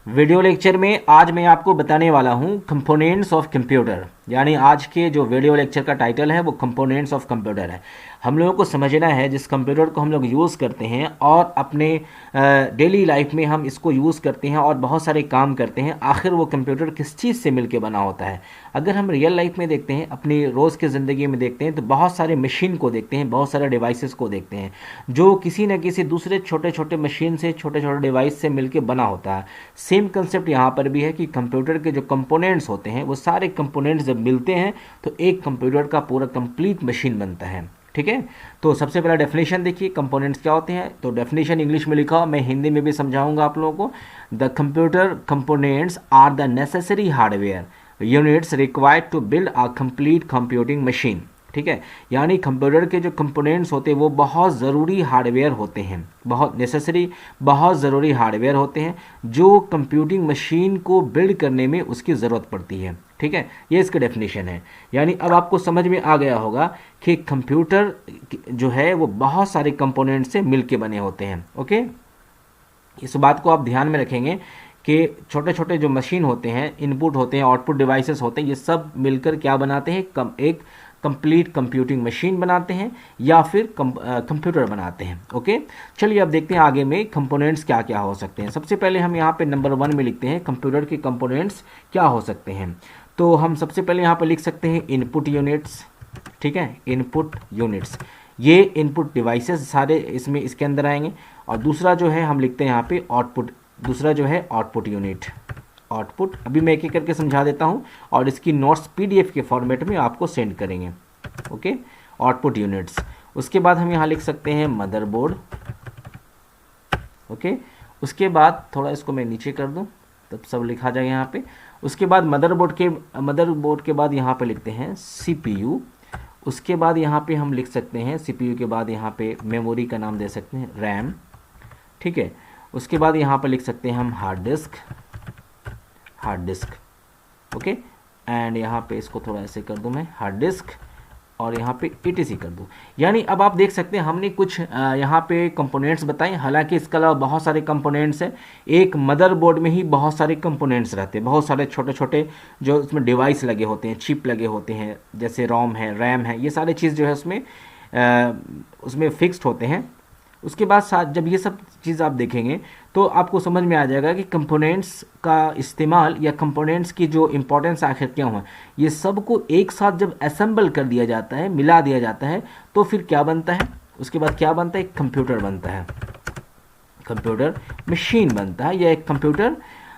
Video lecture में आज मैं आपको बताने वाला हूं कंपोनेंट्स ऑफ कंप्यूटर। यानी आज के जो वीडियो लेक्चर का टाइटल है वो कंपोनेंट्स ऑफ कंप्यूटर है। हम लोगों को समझना है जिस कंप्यूटर को हम लोग यूज़ करते हैं और अपने डेली लाइफ में हम इसको यूज़ करते हैं और बहुत सारे काम करते हैं, आखिर वो कंप्यूटर किस चीज़ से मिलके बना होता है। अगर हम रियल लाइफ में देखते हैं, अपनी रोज़ की ज़िंदगी में देखते हैं, तो बहुत सारे मशीन को देखते हैं, बहुत सारे डिवाइसेस को देखते हैं जो किसी न किसी दूसरे छोटे छोटे मशीन से, छोटे छोटे डिवाइस से मिलके बना होता है। सेम कंसेप्ट यहाँ पर भी है कि कंप्यूटर के जो कंपोनेंट्स होते हैं वो सारे कंपोनेंट्स जब मिलते हैं तो एक कंप्यूटर का पूरा कंप्लीट मशीन बनता है। ठीक है, तो सबसे पहला डेफिनेशन देखिए कंपोनेंट्स क्या होते हैं। तो डेफिनेशन इंग्लिश में लिखा हो, मैं हिंदी में भी समझाऊंगा आप लोगों को। The computer components are the necessary hardware units required to build a complete computing machine. ठीक है, यानी कंप्यूटर के जो कंपोनेंट्स होते हैं वो बहुत ज़रूरी हार्डवेयर होते हैं, बहुत नेसेसरी, बहुत ज़रूरी हार्डवेयर होते हैं जो कंप्यूटिंग मशीन को बिल्ड करने में उसकी ज़रूरत पड़ती है। ठीक है, ये इसका डेफिनेशन है। यानी अब आपको समझ में आ गया होगा कि कंप्यूटर जो है वो बहुत सारे कंपोनेंट से मिलके बने होते हैं। ओके, इस बात को आप ध्यान में रखेंगे कि छोटे छोटे जो मशीन होते हैं, इनपुट होते हैं, आउटपुट डिवाइसेस होते हैं, ये सब मिलकर क्या बनाते हैं, एक कंप्लीट कंप्यूटिंग मशीन बनाते हैं या फिर कंप्यूटर बनाते हैं। ओके, चलिए अब देखते हैं आगे में कंपोनेंट्स क्या क्या हो सकते हैं। सबसे पहले हम यहाँ पे नंबर 1 में लिखते हैं कंप्यूटर के कंपोनेंट्स क्या हो सकते हैं। तो हम सबसे पहले यहाँ पे लिख सकते हैं इनपुट यूनिट्स। ठीक है, इनपुट यूनिट्स, ये इनपुट डिवाइसेस सारे इसमें इसके अंदर आएंगे। और दूसरा जो है हम लिखते हैं यहाँ पे आउटपुट, दूसरा जो है आउटपुट यूनिट। आउटपुट अभी मैं एक एक करके समझा देता हूँ और इसकी नोट्स पीडीएफ के फॉर्मेट में आपको सेंड करेंगे। Okay, output units. उसके बाद हम यहाँ लिख सकते हैं मदरबोर्ड। ओके, उसके बाद थोड़ा इसको मैं नीचे कर दूँ तब सब लिखा जाएगा यहाँ पे। उसके बाद मदरबोर्ड के बाद यहाँ पे लिखते हैं सीपीयू। उसके बाद यहाँ पे हम लिख सकते हैं सीपीयू के बाद यहाँ पे मेमोरी का नाम दे सकते हैं रैम। ठीक है, उसके बाद यहाँ पे लिख सकते हैं हम हार्ड डिस्क। ओके, एंड यहाँ पे इसको थोड़ा ऐसे कर दूँ मैं, हार्ड डिस्क, और यहाँ पे ETC कर दूँ। यानी अब आप देख सकते हैं हमने कुछ यहाँ पे कंपोनेंट्स बताए, हालांकि इसके अलावा बहुत सारे कंपोनेंट्स हैं। एक मदरबोर्ड में ही बहुत सारे कंपोनेंट्स रहते हैं, बहुत सारे छोटे छोटे जो उसमें डिवाइस लगे होते हैं, चिप लगे होते हैं, जैसे रोम है, रैम है, ये सारे चीज़ जो है उसमें फिक्स्ड होते हैं। उसके बाद साथ जब ये सब चीज़ आप देखेंगे तो आपको समझ में आ जाएगा कि कंपोनेंट्स का इस्तेमाल या कंपोनेंट्स की जो इम्पोर्टेंस आखिर क्या हुआ। ये सब को एक साथ जब असेंबल कर दिया जाता है, मिला दिया जाता है, तो फिर क्या बनता है, उसके बाद क्या बनता है, एक कंप्यूटर बनता है, कंप्यूटर मशीन बनता है, या एक कंप्यूटर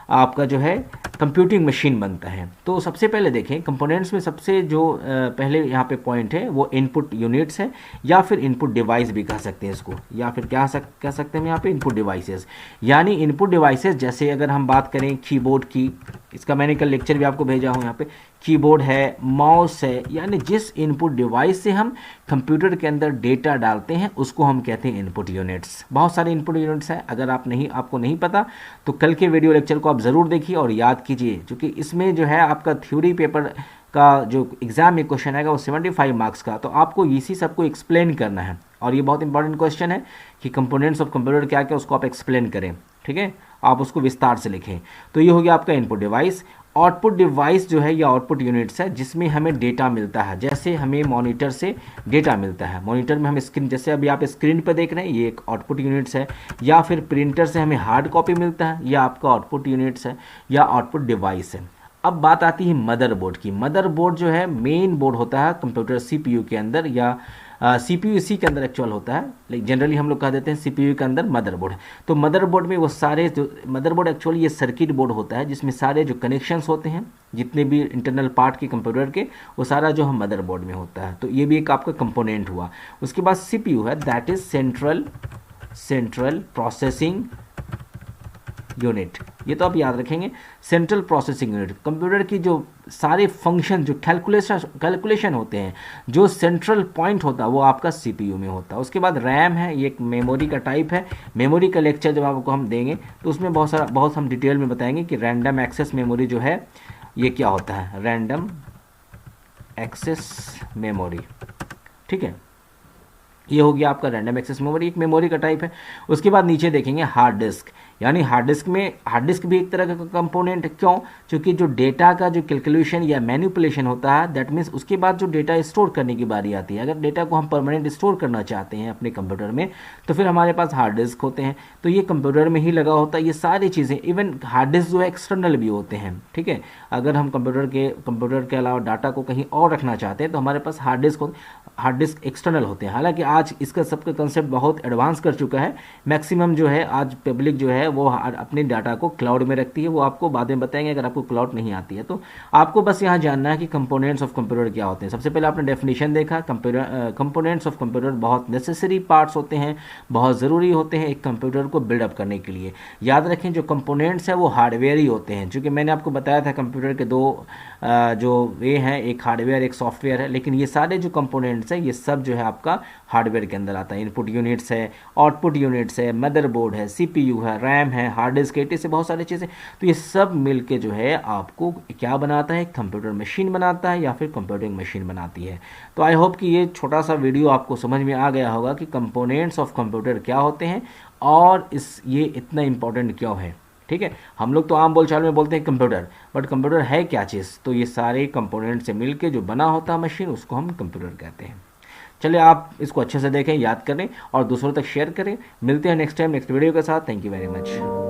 आपका जो है कंप्यूटिंग मशीन बनता है। तो सबसे पहले देखें कंपोनेंट्स में सबसे जो पहले यहाँ पे पॉइंट है वो इनपुट यूनिट्स है, या फिर इनपुट डिवाइस भी कह सकते हैं इसको, या फिर क्या कह सकते हैं यहाँ पे इनपुट डिवाइसेस। यानी इनपुट डिवाइसेस जैसे अगर हम बात करें कीबोर्ड की, इसका मैंने कल लेक्चर भी आपको भेजा हूँ, यहाँ पे कीबोर्ड है, माउस है, यानी जिस इनपुट डिवाइस से हम कंप्यूटर के अंदर डेटा डालते हैं उसको हम कहते हैं इनपुट यूनिट्स। बहुत सारे इनपुट यूनिट्स हैं, अगर आपको नहीं पता तो कल के वीडियो लेक्चर को आप ज़रूर देखिए और याद कीजिए, क्योंकि इसमें जो है आपका थ्योरी पेपर का जो एग्ज़ाम में क्वेश्चन आएगा वो 75 मार्क्स का, तो आपको इसी सबको एक्सप्लेन करना है। और ये बहुत इंपॉर्टेंट क्वेश्चन है कि कंपोनेंट्स ऑफ कंप्यूटर क्या क्या, उसको आप एक्सप्लेन करें। ठीक है, आप उसको विस्तार से लिखें। तो ये हो गया आपका इनपुट डिवाइस। आउटपुट डिवाइस जो है या आउटपुट यूनिट्स है जिसमें हमें डेटा मिलता है, जैसे हमें मॉनिटर से डेटा मिलता है, मॉनिटर में हम स्क्रीन, जैसे अभी आप स्क्रीन पर देख रहे हैं, ये एक आउटपुट यूनिट्स है, या फिर प्रिंटर से हमें हार्ड कॉपी मिलता है, या आपका आउटपुट यूनिट्स है या आउटपुट डिवाइस है। अब बात आती है मदरबोर्ड की। मदरबोर्ड जो है मेन बोर्ड होता है कंप्यूटर सीपीयू के अंदर, या सीपीयू इसी के अंदर एक्चुअल होता है, लेकिन जनरली हम लोग कह देते हैं सीपीयू के अंदर मदरबोर्ड है। तो मदरबोर्ड में वो सारे जो मदरबोर्ड एक्चुअली ये सर्किट बोर्ड होता है जिसमें सारे जो कनेक्शंस होते हैं, जितने भी इंटरनल पार्ट के कंप्यूटर के, वो सारा जो है मदरबोर्ड में होता है। तो ये भी एक आपका कंपोनेंट हुआ। उसके बाद सीपीयू है, that is central processing unit. ये तो आप याद रखेंगे, सेंट्रल प्रोसेसिंग यूनिट। कंप्यूटर की जो सारे फंक्शन, जो कैलकुलेशन होते हैं, जो सेंट्रल पॉइंट होता है वो आपका सीपीयू में होता है। उसके बाद रैम है, ये एक मेमोरी का टाइप है। मेमोरी का लेक्चर जब आपको हम देंगे तो उसमें बहुत हम डिटेल में बताएंगे कि रैंडम एक्सेस मेमोरी जो है ये क्या होता है, रैंडम एक्सेस मेमोरी। ठीक है, ये हो गया आपका रैंडम एक्सेस मेमोरी, एक मेमोरी का टाइप है। उसके बाद नीचे देखेंगे हार्ड डिस्क। यानी हार्ड डिस्क भी एक तरह का कंपोनेंट है। क्यों? क्योंकि जो डेटा का जो कैलकुलेशन या मैनिपुलेशन होता है, दैट मीन्स उसके बाद जो डेटा स्टोर करने की बारी आती है, अगर डेटा को हम परमानेंट स्टोर करना चाहते हैं अपने कंप्यूटर में, तो फिर हमारे पास हार्ड डिस्क होते हैं। तो ये कंप्यूटर में ही लगा होता है ये सारी चीज़ें। इवन हार्ड डिस्क जो है एक्सटर्नल भी होते हैं, ठीक है। अगर हम कंप्यूटर के अलावा डाटा को कहीं और रखना चाहते हैं तो हमारे पास हार्ड डिस्क एक्सटर्नल होते हैं। हालांकि आज इसका सबका कंसेप्ट बहुत एडवांस कर चुका है। मैक्सिमम जो है आज पब्लिक जो है वो अपने डाटा को क्लाउड में रखती है। वो आपको बाद में बताएंगे अगर आपको क्लाउड नहीं आती है तो। आपको बस यहाँ जानना है कि कंपोनेंट्स ऑफ कंप्यूटर क्या होते हैं। सबसे पहले आपने डेफिनेशन देखा, कंपोनेंट्स ऑफ कंप्यूटर बहुत नेसेसरी पार्ट्स होते हैं, बहुत ज़रूरी होते हैं एक कंप्यूटर को बिल्डअप करने के लिए। याद रखें जो कंपोनेंट्स हैं वो हार्डवेयर ही होते हैं, क्योंकि मैंने आपको बताया था कंप्यूटर के दो जो वे हैं, एक हार्डवेयर एक सॉफ्टवेयर है। लेकिन ये सारे जो कंपोनेंट्स हैं ये सब जो है आपका हार्डवेयर के अंदर आता है। इनपुट यूनिट्स है, आउटपुट यूनिट्स है, मदरबोर्ड है, सीपीयू है, रैम है, हार्ड डिस्क है, से बहुत सारी चीज़ें। तो ये सब मिलके जो है आपको क्या बनाता है, कंप्यूटर मशीन बनाता है या फिर कंप्यूटिंग मशीन बनाती है। तो आई होप कि ये छोटा सा वीडियो आपको समझ में आ गया होगा कि कंपोनेंट्स ऑफ कंप्यूटर क्या होते हैं और ये इतना इंपॉर्टेंट क्यों है। ठीक है, हम लोग तो आम बोलचाल में बोलते हैं कंप्यूटर, बट कंप्यूटर है क्या चीज़? तो ये सारे कंपोनेंट से मिलके जो बना होता है मशीन, उसको हम कंप्यूटर कहते हैं। चलिए आप इसको अच्छे से देखें, याद करें और दूसरों तक शेयर करें। मिलते हैं नेक्स्ट टाइम नेक्स्ट वीडियो के साथ। Thank you very much.